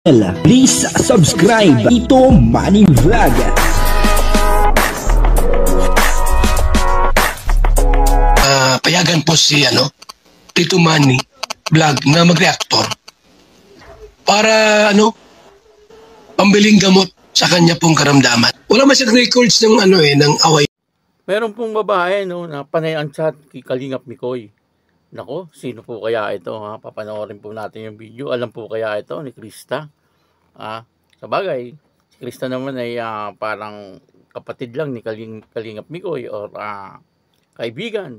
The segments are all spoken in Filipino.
Please subscribe Tito Manny Vlog. Payagan po si Tito Manny Vlog na mag-reactor para pambiling gamot sa kanya pong karamdaman. Wala man siyang records ng ng away. Meron pong babae na panay ang chat kay Kalingap Mikoy. Nako, sino po kaya ito ha? Papanoorin po natin yung video. Alam po kaya ito ni Krista? Sa bagay, si Krista naman ay parang kapatid lang ni Kalingap Mikoy or kaibigan.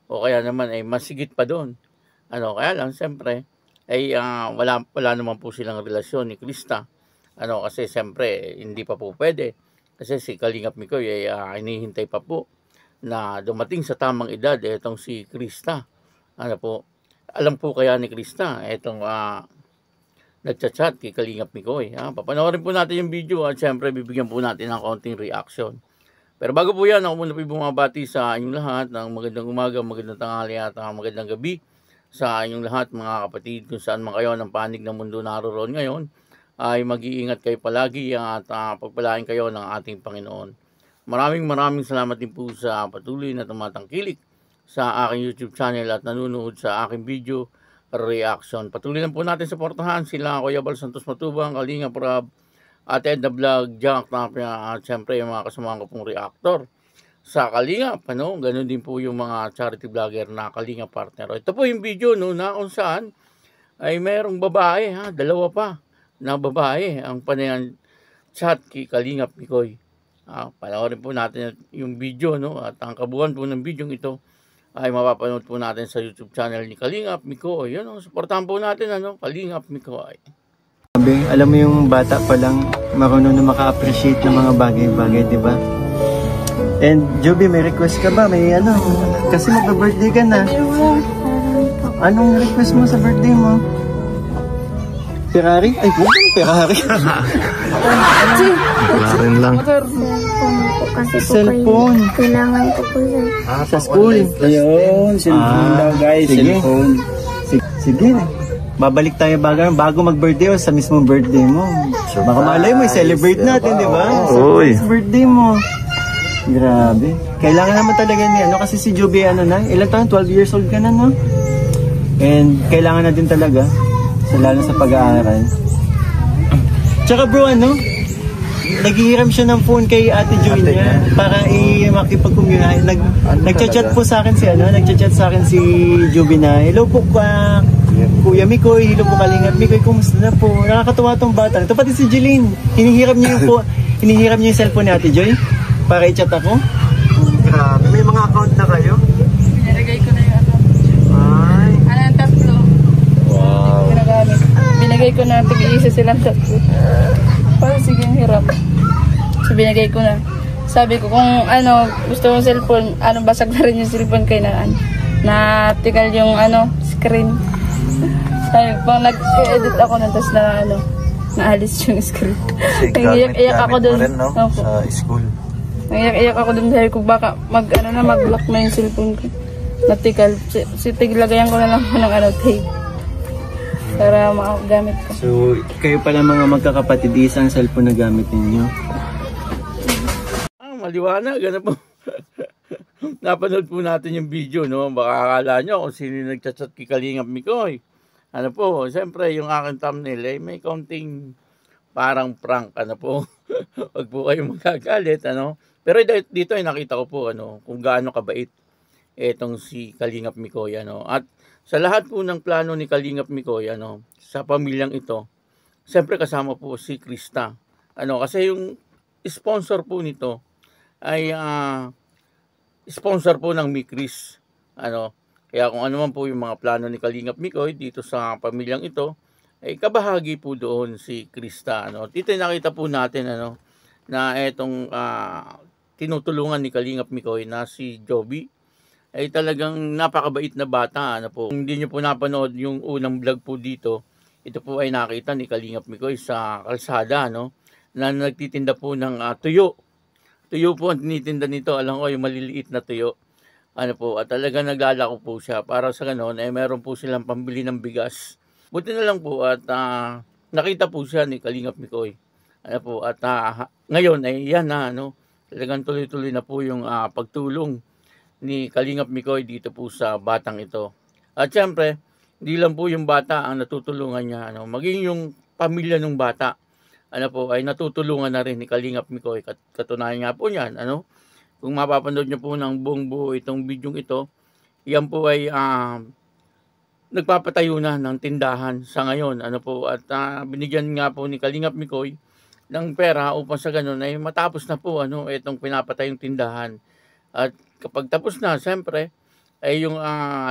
O kaya naman ay masigit pa doon. Kaya lang siyempre ay wala naman po silang relasyon ni Krista. Kasi siyempre hindi pa po pwede. Kasi si Kalingap Mikoy ay hinihintay pa po na dumating sa tamang edad itong si Krista. Alam po kaya ni Krista itong nagchat-chat kay Kalingap Mikoy. Papanoorin po natin yung video at siyempre bibigyan po natin ng konting reaction. Pero bago po yan, ako muna po bumabati sa inyong lahat ng magandang umaga, magandang tanghali at magandang gabi sa inyong lahat mga kapatid kung saan man kayo ng panig ng mundo naroon ngayon. Ay mag-iingat kayo palagi at pagpalain kayo ng ating Panginoon. Maraming salamat din po sa patuloy na tumatangkilik sa aking YouTube channel at nanonood sa aking video reaction. Patuloy lang po natin suportahan sila Kuya Bal Santos Matubang, Kalingap Rab, at Ed the Vlog, Jack Tapia, at syempre yung mga kasamahan ko pong reactor sa Kalingap. Ganun din po yung mga charity vlogger na Kalingap partner. Ito po yung video na kung saan ay mayroong babae, dalawa pa na babae ang panayan chat kay Kalingap Mikoy. Panoorin po natin yung video at ang kabuuan po ng video ito ay mapapanood po natin sa YouTube channel ni Kalingap Mikoy. Suportahan po natin Kalingap Mikoy. Alam mo yung bata pa lang marunong na maka-appreciate ng mga bagay-bagay, di ba? And Joby, may request ka ba? May kasi magba-birthday ka na. Anong request mo sa birthday mo? Ferrari? Ay, Ferrari. Ferrari lang. Kasi Cellphone. Kailangan ko po yun. Sa school. Ayun, cellphone daw guys, cellphone. Sige. Babalik tayo bago mag-birthday o sa mismong birthday mo. Baka malay mo, i-celebrate natin, di ba? Sa birthday mo. Grabe. Kailangan naman talaga ni kasi si Joby ilang taon? 12 years old ka na, no? And kailangan na din talaga. Lalo sa pag-aaral. Tsaka bro, naghihiram siya ng phone kay Ate Joy niya para makipag-communicate. Nagchat-chat po sa akin nagchat-chat sa akin si Joby na, hello po Kuya Mikoy, hello po Kalingap Mikoy, kumusta na po? Nakakatuwa tong bata. Ito pati si Jeline, hinihiram niya yung cellphone ni Ate Joy para i-chat ako. Grabe, may mga account na kayo? Binigay ko na yung tatlo. Wow. Binigay ko na tig-iisa silang tatlo. Para sige hirap. So binigay ko na. Sabi ko kung gusto mong cellphone, basag na rin yung cellphone kay na tigal yung screen. Sabi ko, pang nag-edit ako na tapos naalis yung screen. Iyak ako doon. Sa school. Iyak ako doon dahil kung baka mag-lock na yung cellphone ko. Natigal. Tiglagayan ko na lang ng tape. Para makagamit ko. So, kayo pala mga magkakapatid, isang cellphone na gamit ninyo? Maliwanag, po. Napanood po natin yung video, Baka akala nyo kung sino nagchat-chat kay Kalingap Mikoy. Siyempre, yung aking thumbnail ay may konting parang prank, Huwag po kayong magagalit, Pero dito ay nakita ko po, kung gaano kabait etong si Kalingap Mikoy, At sa lahat po ng plano ni Kalingap Mikoy, sa pamilyang ito, siyempre kasama po si Krista. Kasi yung sponsor po nito ay sponsor po ng Mikris. Kaya kung ano man po yung mga plano ni Kalingap Mikoy dito sa pamilyang ito, ay kabahagi po doon si Krista. Dito nakita po natin na etong tinutulungan ni Kalingap Mikoy na si Joby ay talagang napakabait na bata. Kung hindi nyo po napanood yung unang vlog po dito, ito po ay nakita ni Kalingap Mikoy sa kalsada, na nagtitinda po ng tuyo. Tuyo po ang tinitinda nito. Alam ko yung maliliit na tuyo. At talaga naglalako po siya. Para sa ganon, meron po silang pambili ng bigas. Buti na lang po at nakita po siya ni Kalingap Mikoy. Ano po, at ngayon ay yan na, ano, talagang tuloy-tuloy na po yung pagtulong ni Kalingap Mikoy dito po sa batang ito. At syempre, hindi lang po yung bata ang natutulungan niya, ano, maging yung pamilya ng bata, ano po, ay natutulungan na rin ni Kalingap Mikoy. Katunayan nga po niyan, ano, kung mapapanood niyo po ng buong buo itong bidyong ito, yan po ay nagpapatayo na ng tindahan sa ngayon, ano po, at binigyan nga po ni Kalingap Mikoy ng pera upang sa ganun ay matapos na po, ano, itong pinapatayong tindahan. At kapag tapos na, siyempre, ay yung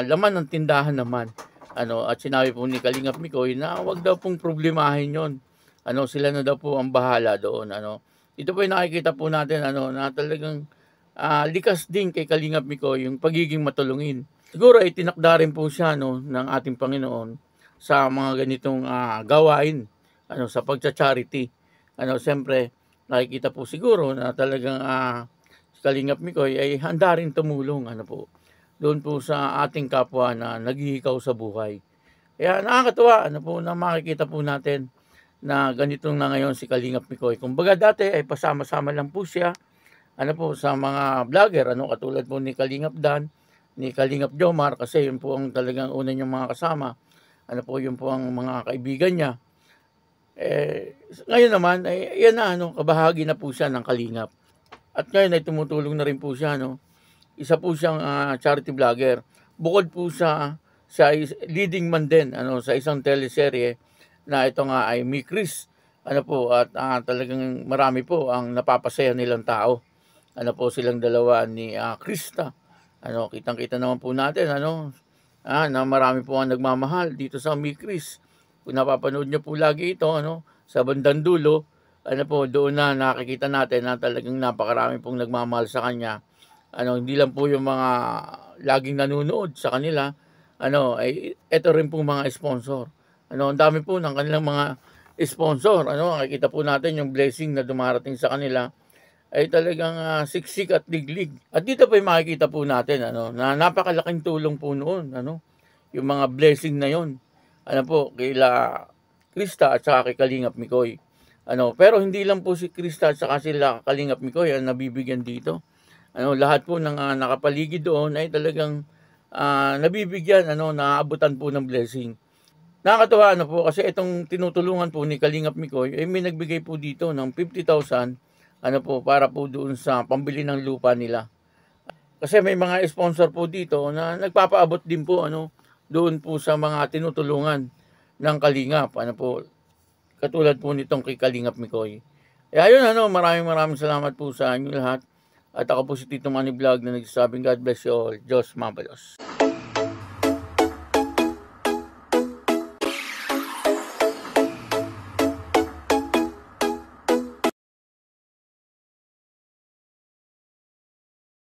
laman ng tindahan naman, ano, at sinabi po ni Kalingap Mikoy na wag daw pong problemahin yon, ano, sila na daw po ang bahala doon, ano. Ito po yung nakikita po natin, ano, na talagang likas din kay Kalingap Mikoy yung pagiging matulungin. Siguro ay tinakda rin po siya, no, ng ating Panginoon sa mga ganitong gawain, ano, sa pagcha-charity. Ano, siyempre, nakikita po siguro na talagang si Kalingap Mikoy ay handa rin tumulong, ano po, doon po sa ating kapwa na naghihikaw sa buhay. Kaya nakakatuwa, ano po, na makikita po natin na ganitong na ngayon si Kalingap Mikoy. Kumbaga dati ay pasama-sama lang po siya, ano po, sa mga vlogger, ano, katulad po ni Kalingap Dan, ni Kalingap Jomar, kasi yun po ang talagang una niyang mga kasama. Ano po, yun po ang mga kaibigan niya. Ngayon naman, yan na, ano, kabahagi na po siya ng Kalingap. At ngayon ay tumutulong na rin po siya, no. Isa po siyang charity vlogger. Bukod po siya leading man din, ano, sa isang teleserye na ito nga ay Mi Chris. Ano po, at talagang marami po ang napapasaya nilang tao. Ano po, silang dalawa ni Krista. Ano, kitang-kita naman po natin, ano, na marami po ang nagmamahal dito sa Mi Chris. Kung napapanood niyo po lagi ito, ano, sa bandang dulo, ano po, doon na nakikita natin na talagang napakarami pong nagmamahal sa kanya. Ano, hindi lang po yung mga laging nanonood sa kanila, ano, ay ito rin po mga sponsor. Ano, ang dami po ng kanilang mga sponsor. Ano, nakikita po natin yung blessing na dumarating sa kanila ay talagang siksik at liglig. At dito po yung makikita po natin, ano, na napakalaking tulong po noon, ano, yung mga blessing na yon, ano po, kila Krista at saka kay Kalingap Mikoy. Ano, pero hindi lang po si Krista at saka sila Kalingap Mikoy ang nabibigyan dito. Ano, lahat po ng nakapaligid doon ay talagang nabibigyan, ano, naabutan po ng blessing. Nakakatuwa, ano po, kasi itong tinutulungan po ni Kalingap Mikoy ay may nagbigay po dito ng 50,000, ano po, para po doon sa pambili ng lupa nila. Kasi may mga sponsor po dito na nagpapaabot din po, ano, doon po sa mga tinutulungan ng Kalingap, ano po, katulad po nitong kay Kalingap Mikoy. Kaya yun, ano, maraming salamat po sa inyo lahat. At ako po si Tito Manny Vlog na nagsasabing God bless you all. Diyos mabalos.